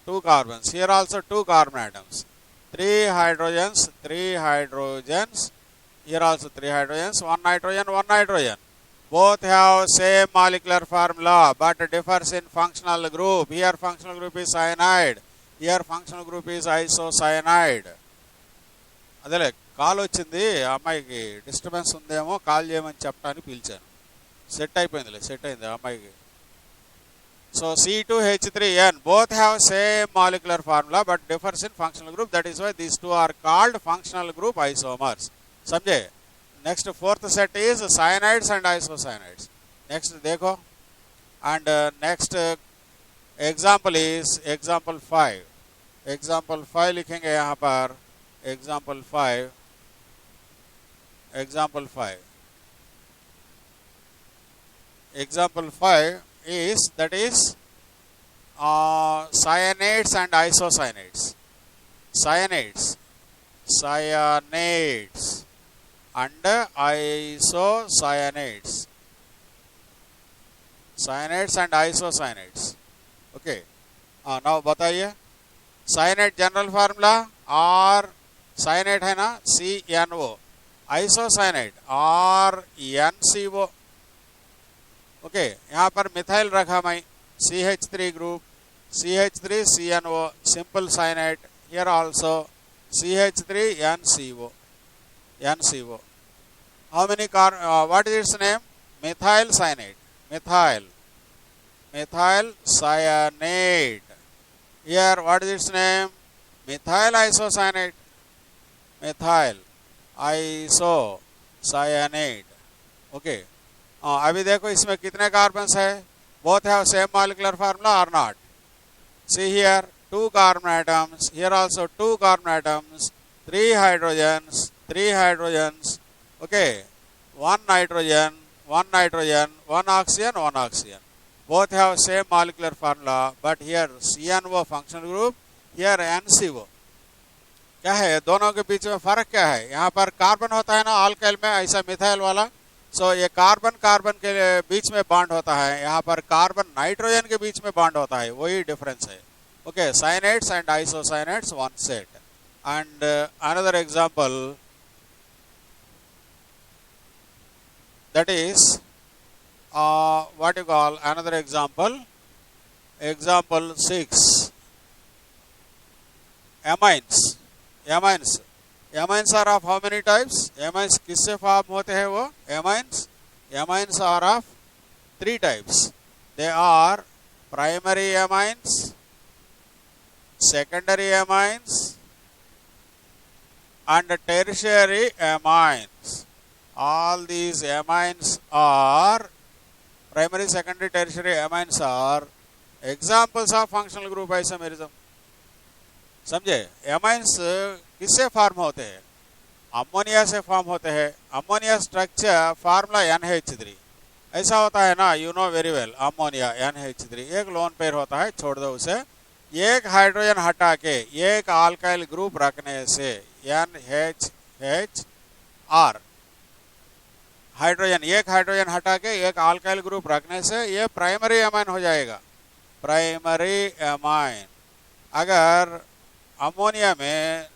[SPEAKER 1] here also two carbon atoms, three hydrogens, here also three hydrogens, one nitrogen, both have same molecular formula but differs in functional group. Here functional group is cyanide, here functional group is isocyanide. అదేలే call వచ్చింది, అమ్మాయికి disturbance ఉందేమో, call చేయమని చెప్పడానికి పిలిచాను. Set అయిపోయిందిలే, set అయింది అమ్మాయికి. So C2H3N both have same molecular formula but differs in functional group, that is why these two are called functional group isomers. समझे? Next fourth set is cyanides and isocyanides. Next देखो, and next example is example 5 लिखेंगे यहाँ पर। Example 5 is, that is cyanides and isocyanades, cyanides and isocyanades, cyanides and isocyanades। Okay, now बताइए, cyanide general formula R, cyanide है ना CNO, isocyanide RNCO। Okay, यहाँ पर methyl रखा मैं, CH3 group, CH3CNO, simple cyanide. Here also CH3NCO, NCO. How many what is its name? Methyl cyanide, methyl cyanide. Here what is its name? Methyl isocyanide, methyl isocyanide। Okay, अभी देखो इसमें कितने carbons है? Both have same molecular formula और not? See here, two carbon atoms, here also two carbon atoms, three hydrogens, okay, one nitrogen, one oxygen, both have same molecular formula but here CNO functional group, here NCO। क्या है दोनों के बीच में फर्क क्या है? यहाँ पर कार्बन होता है ना अल्काइल में, ऐसा मिथाइल वाला, सो ये कार्बन के बीच में बॉन्ड होता है, यहाँ पर कार्बन नाइट्रोजन के बीच में बॉन्ड होता है, वही डिफरेंस है। Okay, cyanides and isocyanades, one set. And another example, that is what you call another example, example 6, amines। amines are of how many types? amines किससे फॉर्म होते हैं वो? amines are of 3 types. They are primary amines, secondary amines and tertiary amines. All these amines are, primary, secondary, tertiary amines are examples of functional group isomerism। समझे? amines किससे form होते हैं? Ammonia से form होते हैं। Ammonia structure formula NH3, ऐसा होता है ना, you know very well, ammonia NH3 एक लोन पेयर होता है, छोड़ दो उसे। एक हाइड्रोजन हटा के एक अल्काइल ग्रुप रखने से NHHR, हाइड्रोजन, एक हाइड्रोजन हटा के एक अल्काइल ग्रुप रखने से ये प्राइमरी एमाइन हो जाएगा, प्राइमरी एमाइन। अगर अमोनिया में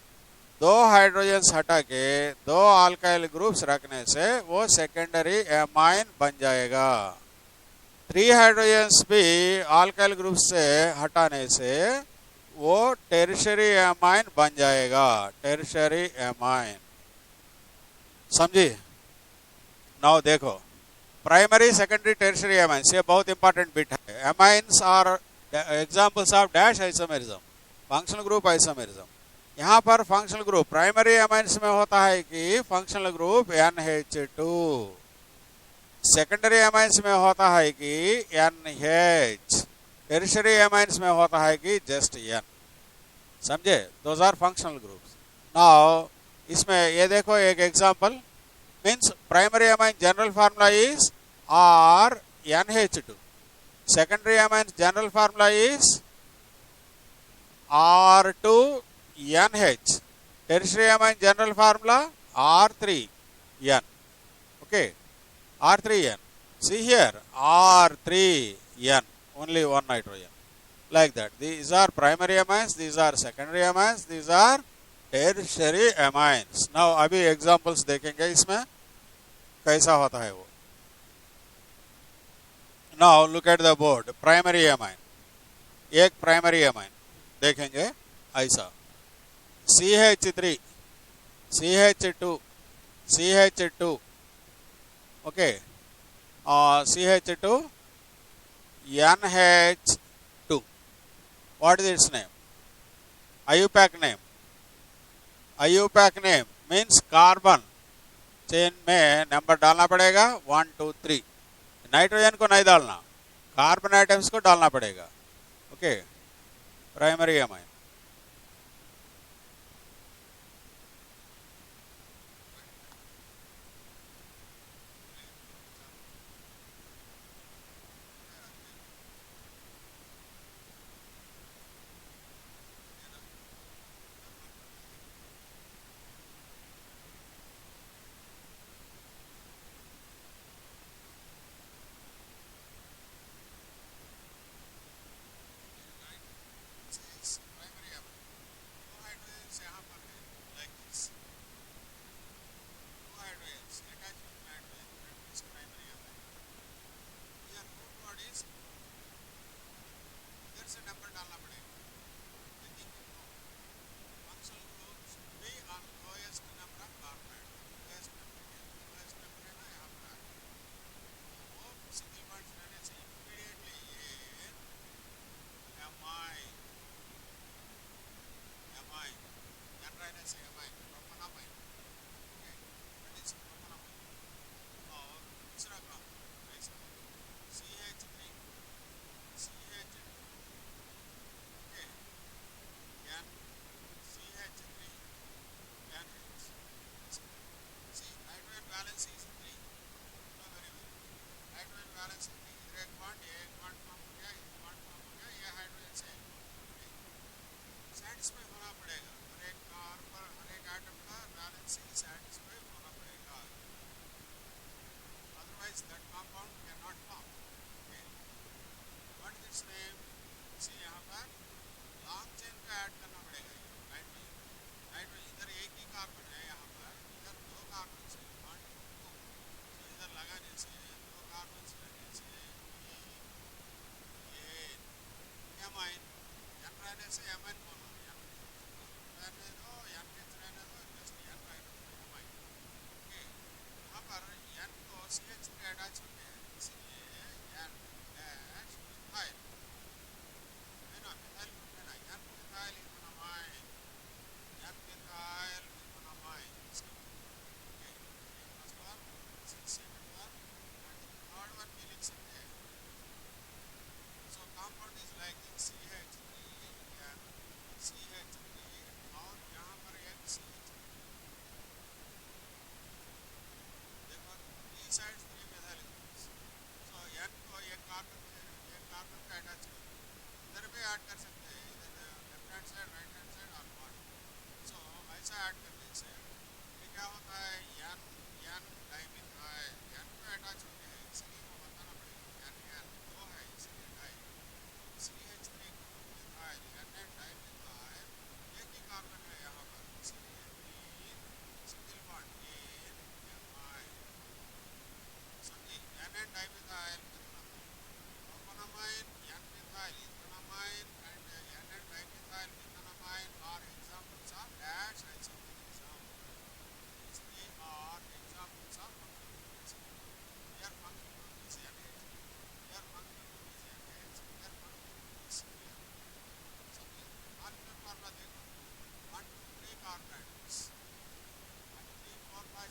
[SPEAKER 1] दो हाइड्रोजन हटा के दो अल्काइल ग्रुप्स रखने से वो सेकेंडरी एमाइन बन जाएगा। 3 हाइड्रोजन्स भी अल्काइल ग्रुप से हटाने से वो टेरिशरी एमाइन बन जाएगा, टेरिशरी एमाइन। समझी? नाउ देखो, प्राइमरी सेकेंडरी टेरिशरी एमाइंस, ये बहुत इंपॉर्टेंट बिट है। Amines are examples of dash isomerism, functional group isomerism. यहाँ पर फंक्शनल ग्रुप प्राइमरी एमाइंस में होता है कि functional group NH2, secondary amines में होता है कि NH, टेरिशरी एमाइंस में होता है कि जस्ट N। समझे? Those are functional groups. Now इसमें ये देखो एक example, means primary amine general formula is NH2, secondary amine general formula is R2NH, tertiary amine general formula R3N. Okay, R3N. See here, R3N, only one nitrogen, like that. These are primary amines, these are secondary amines, these are tertiary amines. Now अभी examples देखेंगे इसमें कैसा होता है वो। Now look at the board. Primary amine, एक primary amine देखेंगे ऐसा, CH3, CH2, CH2, okay, CH2, NH2. What is its name? IUPAC name. IUPAC name means carbon chain में नंबर डालना पड़ेगा 1 2 3। नाइट्रोजन को नहीं डालना, कार्बन आइटम्स को डालना पड़ेगा। Okay, primary amine.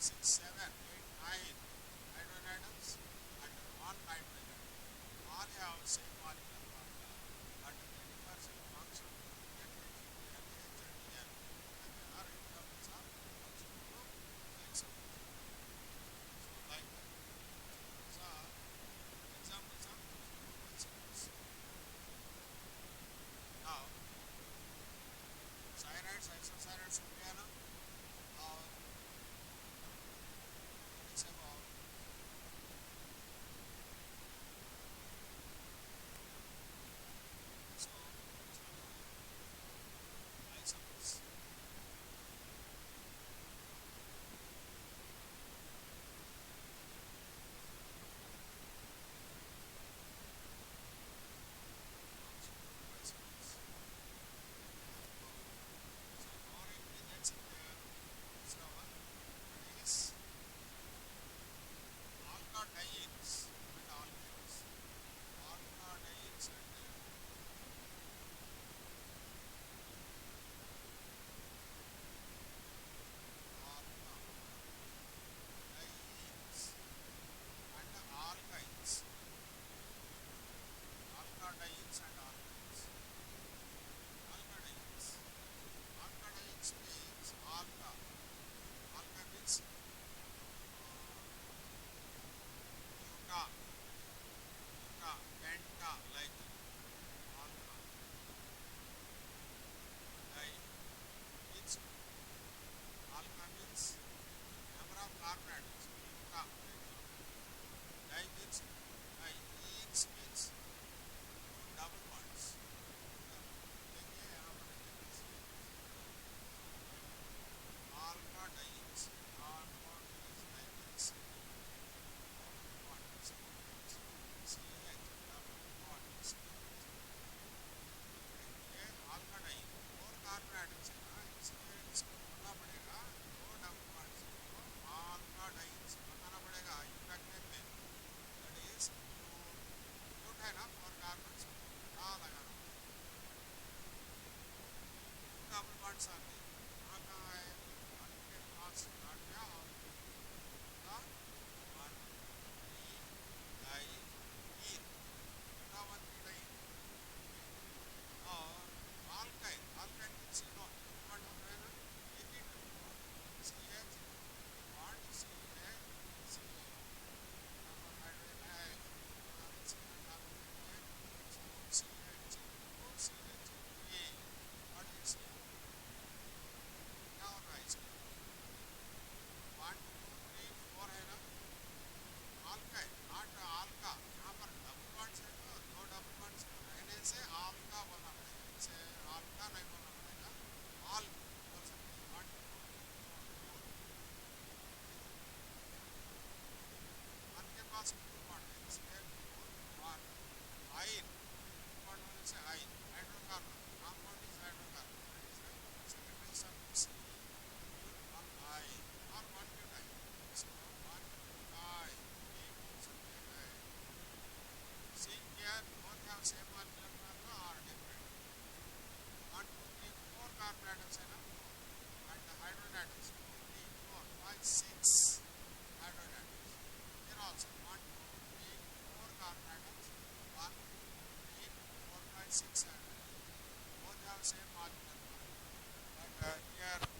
[SPEAKER 1] 6, 7, 8, 9 hydrogen atoms and 1 nitrogen. All have same molecular formula, but the difference in function NH, NH and N, and they are examples of functional group isomers. So like that. So examples of functional group isomers. Now cyanides, isocyanides हो गया ना, और इसे about so isomers.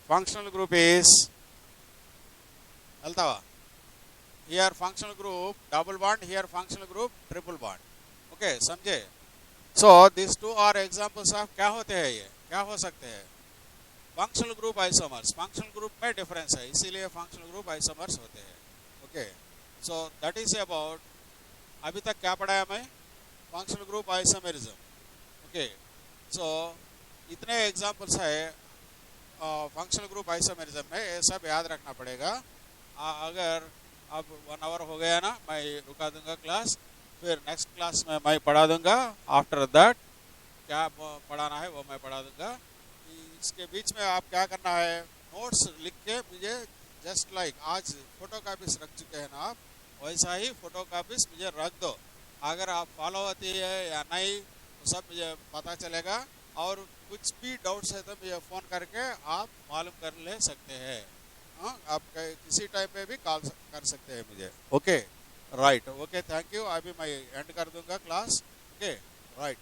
[SPEAKER 1] Functional group is Altava. Here functional group double bond, here functional group triple bond. Okay, समझे? So these two are examples of क्या होते हैं ये? क्या हो सकते हैं? Functional group isomers. Functional group में difference है, इसीलिए functional group isomers होते हैं. Okay, so that is about अभी तक क्या पढ़ाया मैं? Functional group isomerism. Okay, so इतने examples है फंक्शनल ग्रुप आइसोमेरिज्म में, ये सब याद रखना पड़ेगा. अगर अब 1 आवर हो गया ना, मैं रुका दूंगा क्लास, फिर नेक्स्ट क्लास में मैं पढ़ा दूंगा. आफ्टर दैट क्या पढ़ाना है वो मैं पढ़ा दूंगा. इसके बीच में आप क्या करना है, नोट्स लिख के मुझे जस्ट लाइक आज फोटो कापीज रख चुके हैं ना आप, वैसा ही फोटो कापीज मुझे रख दो. अगर आप फॉलो होती है या नहीं तो सब मुझे पता चलेगा, और कुछ भी डाउट्स है तो मुझे फ़ोन करके आप मालूम कर ले सकते हैं. हाँ, आप किसी टाइम पे भी कॉल कर सकते हैं मुझे. Okay, right. Okay, thank you. अभी मैं एंड कर दूंगा क्लास. Okay, right.